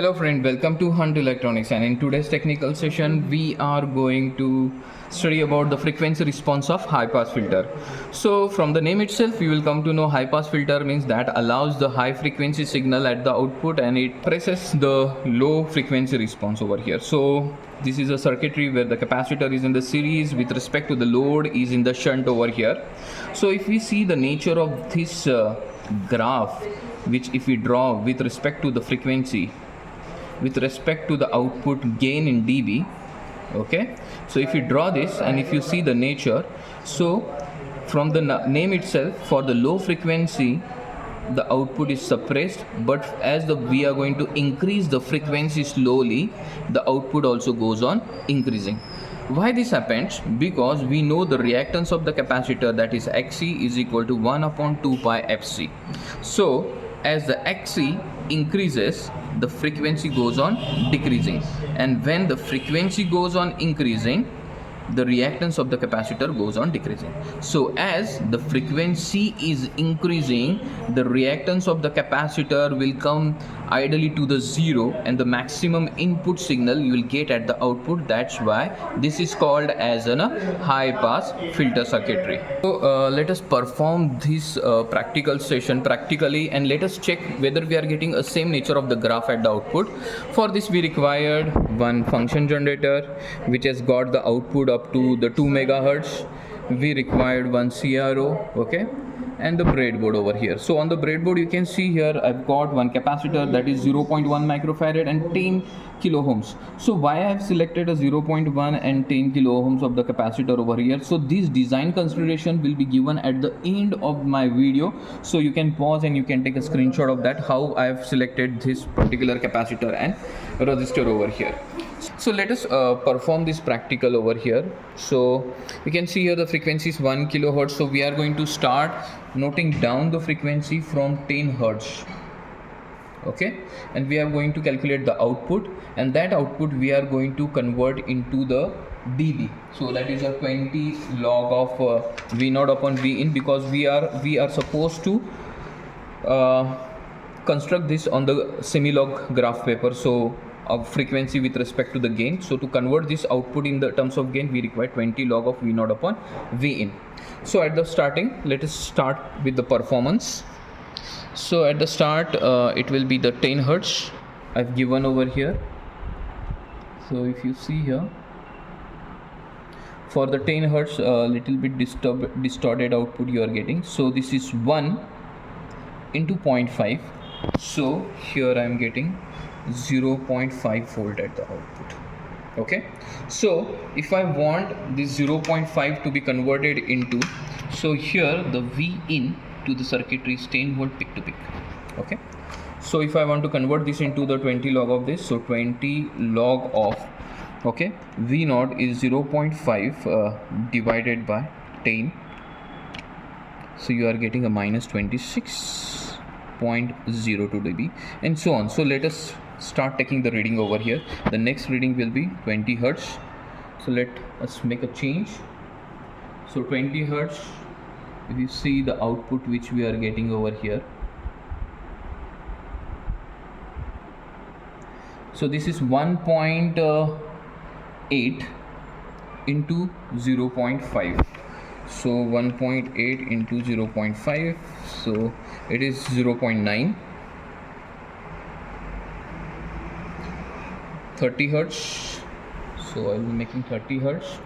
Hello friend, welcome to Hunt Electronics, and in today's technical session we are going to study about the frequency response of high pass filter. So from the name itself you will come to know high pass filter means that allows the high frequency signal at the output and it presses the low frequency response over here. So this is a circuitry where the capacitor is in the series with respect to the load is in the shunt over here. So if we see the nature of this graph, which if we draw with respect to the frequency with respect to the output gain in dB, okay, so if you draw this and if you see the nature, so from the name itself, for the low frequency the output is suppressed, but as we are going to increase the frequency slowly, the output also goes on increasing. Why this happens? Because we know the reactance of the capacitor, that is Xc is equal to 1 upon 2 pi Fc. So as the Xc increases, the frequency goes on decreasing, and when the frequency goes on increasing, the reactance of the capacitor goes on decreasing. So as the frequency is increasing, the reactance of the capacitor will come ideally to the zero, and the maximum input signal you will get at the output. That's why this is called as a high pass filter circuitry. So let us perform this practical session practically, and let us check whether we are getting a same nature of the graph at the output. For this we required one function generator which has got the output up to the 2 megahertz. We required one CRO, okay, and the breadboard over here. So on the breadboard you can see here I've got one capacitor that is 0.1 microfarad and 10 kilo ohms. So why I have selected a 0.1 and 10 kilo ohms of the capacitor over here? So this design consideration will be given at the end of my video, so you can pause and you can take a screenshot of that, how I have selected this particular capacitor and resistor over here. So let us perform this practical over here. So you can see here the frequency is 1 kilohertz. So we are going to start noting down the frequency from 10 hertz, okay, and we are going to calculate the output, and that output we are going to convert into the dB. So that is a 20 log of V naught upon V in, because we are supposed to construct this on the semi-log graph paper, so of frequency with respect to the gain. So to convert this output in the terms of gain, we require 20 log of V naught upon V in. So at the starting, let us start with the performance. So at the start it will be the 10 hertz I've given over here. So if you see here, for the 10 hertz little bit distorted output you are getting. So this is 1 into 0.5. so here I am getting 0.5 volt at the output, okay. So if I want this 0.5 to be converted into, so here the V in to the circuitry is 10 volt peak to peak, okay. So if I want to convert this into the 20 log of this, so 20 log of, okay, V naught is 0.5 divided by 10, so you are getting a minus 26.02 dB, and so on. So let us start taking the reading over here. The next reading will be 20 hertz. So let us make a change. So 20 hertz, if you see the output which we are getting over here, so this is 1.8 into 0.5. so 1.8 into 0.5, so it is 0.9. 30 hertz, so I will be making 30 hertz.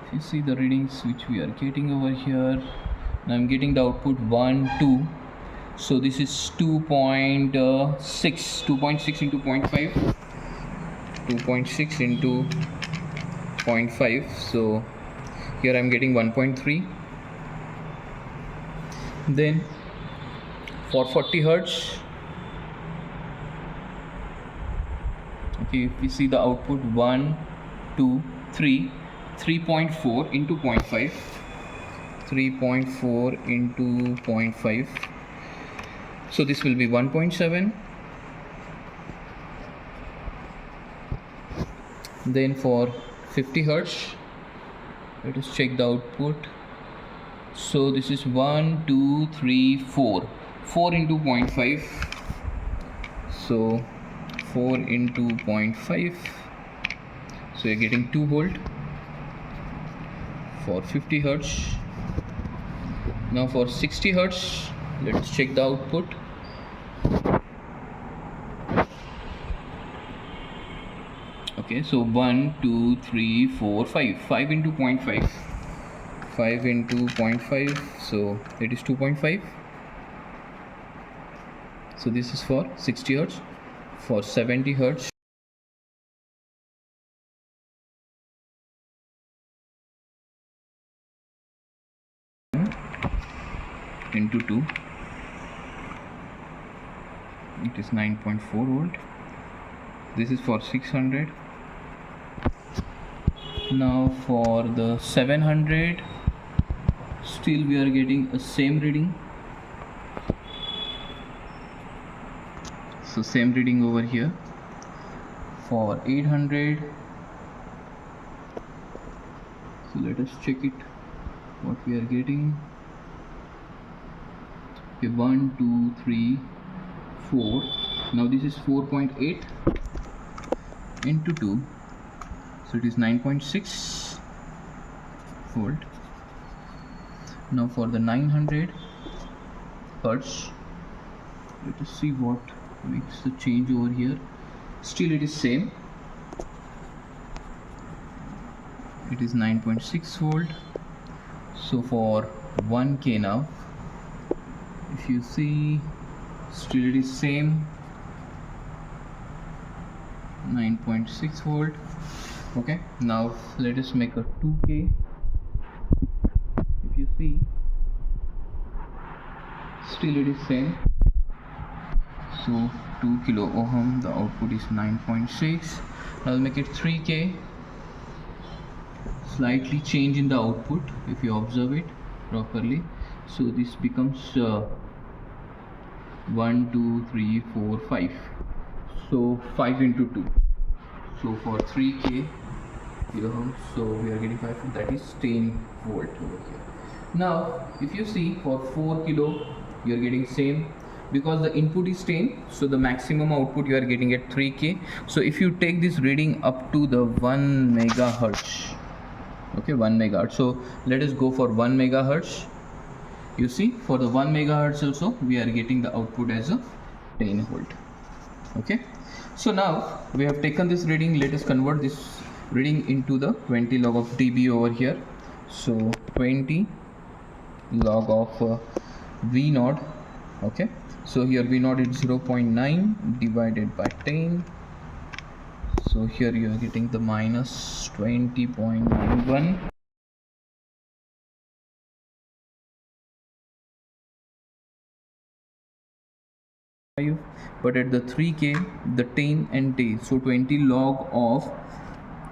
If you see the readings which we are getting over here, now I'm getting the output 1 2, so this is 2.6 into 0.5, 2.6 into 0.5, so here I'm getting 1.3. Then for 40 hertz, okay, if we see the output 1 2 3, 3.4 into 0.5, 3.4 into 0.5, so this will be 1.7. Then for 50 hertz, let us check the output. So this is 1 2 3 4 into 0.5, so 4 into 0.5, so you're getting 2 volt for 50 hertz. Now for 60 hertz, let's check the output. Okay, so 1 2 3 4 5 into 0.5, 5 into 0.5, so it is 2.5. So this is for 60 hertz. For 70 hertz, into 2, it is 9.4 volt. This is for 600. Now for the 700, still we are getting a same reading. So same reading over here. For 800, so let us check it, what we are getting. Okay, 1 2 3 4. Now this is 4.8 into 2, so it is 9.6 volt. Now for the 900 hertz, let us see what makes the change over here. Still it is same, it is 9.6 volt. So for 1K now, if you see, still it is same, 9.6 volt. Okay, now let us make a 2K. If you see, still it is same, so 2 kilo ohm, the output is 9.6. Now I'll make it 3K. Slightly change in the output if you observe it properly. So this becomes 1 2 3 4 5, so 5 into 2, so for 3K kilohertz, so we are getting 5, that is 10 volt over here. Now if you see, for 4 kilo you are getting same, because the input is 10, so the maximum output you are getting at 3K. So if you take this reading up to the 1 megahertz, okay, 1 megahertz, so let us go for 1 megahertz. You see, for the 1 megahertz also we are getting the output as a 10 volt. Okay, so now we have taken this reading. Let us convert this reading into the 20 log of dB over here. So 20 log of V naught. Okay, so here V naught is 0.9 divided by 10, so here you are getting the minus 20.91. But at the 3K, the 10 and 10, so 20 log of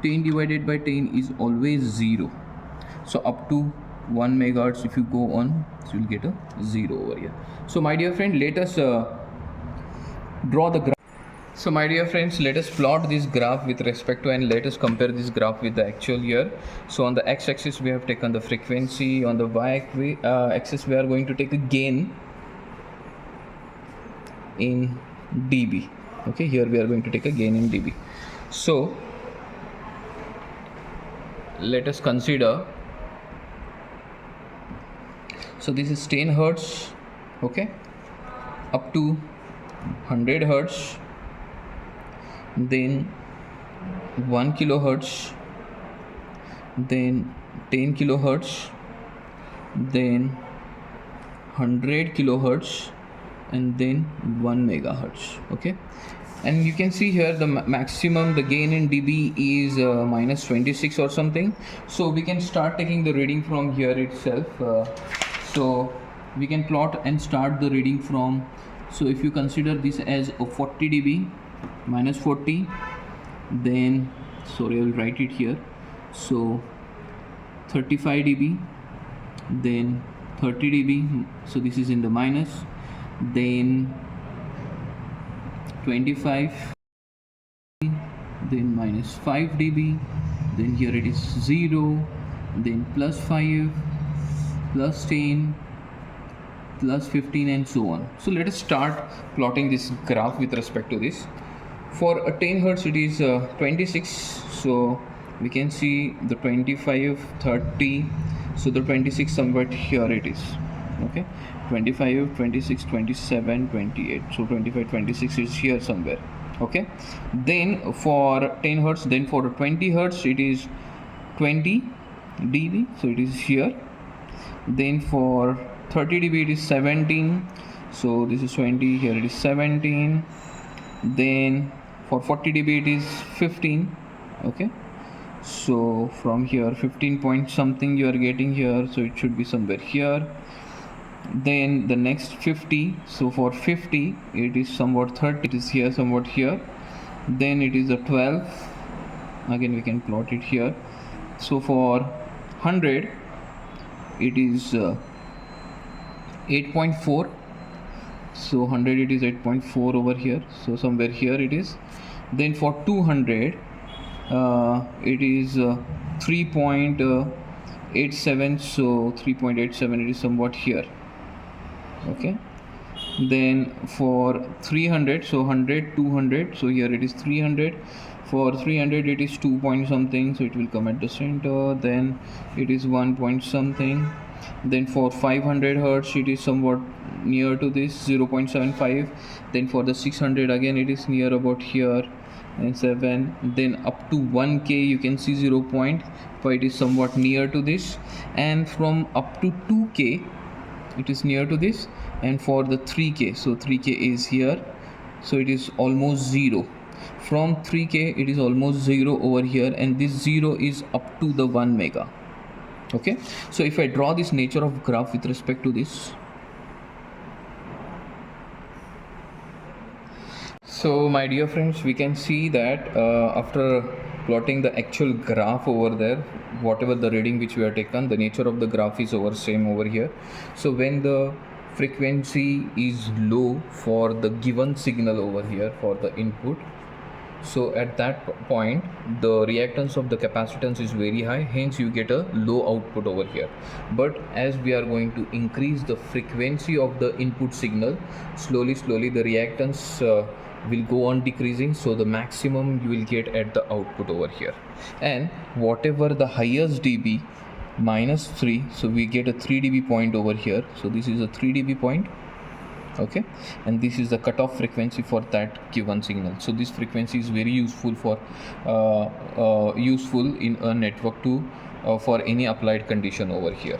10 divided by 10 is always 0. So up to 1 megahertz, if you go on, so you'll get a 0 over here. So my dear friend, let us draw the graph. So my dear friends, let us plot this graph with respect to, and let us compare this graph with the actual here. So on the x-axis we have taken the frequency, on the y-axis we are going to take a gain in dB. Okay, here we are going to take a gain in dB. So let us consider, so this is 10 hertz, okay, up to 100 hertz, then 1 kilohertz, then 10 kilohertz, then 100 kilohertz, and then 1 megahertz. Okay, and you can see here the maximum, the gain in dB is minus 26 or something. So we can start taking the reading from here itself. So we can plot and start the reading from, so if you consider this as a 40 dB, minus 40, then sorry, I will write it here, so 35 dB, then 30 dB, so this is in the minus, then 25, then minus 5 dB, then here it is 0, then plus 5, plus 10, plus 15, and so on. So let us start plotting this graph with respect to this. For a 10 hertz it is 26, so we can see the 25, 30, so the 26 somewhat here it is. Okay, 25, 26, 27, 28, so 25, 26 is here somewhere. Okay, then for 10 hertz, then for 20 hertz it is 20 dB, so it is here. Then for 30 dB it is 17, so this is 20, here it is 17. Then for 40 dB it is 15. Okay, so from here 15 point something you are getting here, so it should be somewhere here. Then the next 50, so for 50 it is somewhat 30, it is here somewhat here. Then it is a 12, again we can plot it here. So for 100 it is 8.4, so 100 it is 8.4 over here, so somewhere here it is. Then for 200 it is 3.87, so 3.87 it is somewhat here. Okay, then for 300, so 100, 200, so here it is 300. For 300 it is 2 point something, so it will come at the center. Then it is 1 point something. Then for 500 hertz it is somewhat near to this, 0.75. Then for the 600 again it is near about here and 7. Then up to 1k you can see 0 point, but it is somewhat near to this. And from up to 2k it is near to this. And for the 3k, so 3k is here, so it is almost 0. From 3k it is almost 0 over here, and this 0 is up to the 1 mega. Okay, so if I draw this nature of graph with respect to this, so my dear friends, we can see that after plotting the actual graph over there, whatever the reading which we have taken, the nature of the graph is over same over here. So when the frequency is low for the given signal over here for the input, so at that point the reactance of the capacitance is very high, hence you get a low output over here. But as we are going to increase the frequency of the input signal, slowly the reactance will go on decreasing, so the maximum you will get at the output over here. And whatever the highest dB, -3, so we get a 3 dB point over here, so this is a 3 dB point. Okay, and this is the cutoff frequency for that given signal. So this frequency is very useful for useful in a network to for any applied condition over here.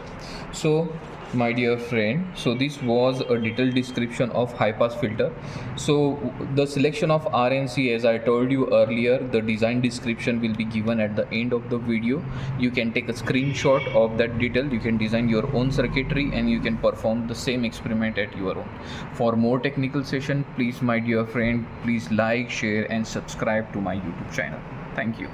So my dear friend, so this was a detailed description of high pass filter. So the selection of RNC, as I told you earlier, the design description will be given at the end of the video. You can take a screenshot of that detail, you can design your own circuitry, and you can perform the same experiment at your own. For more technical session, please my dear friend, please like, share and subscribe to my YouTube channel. Thank you.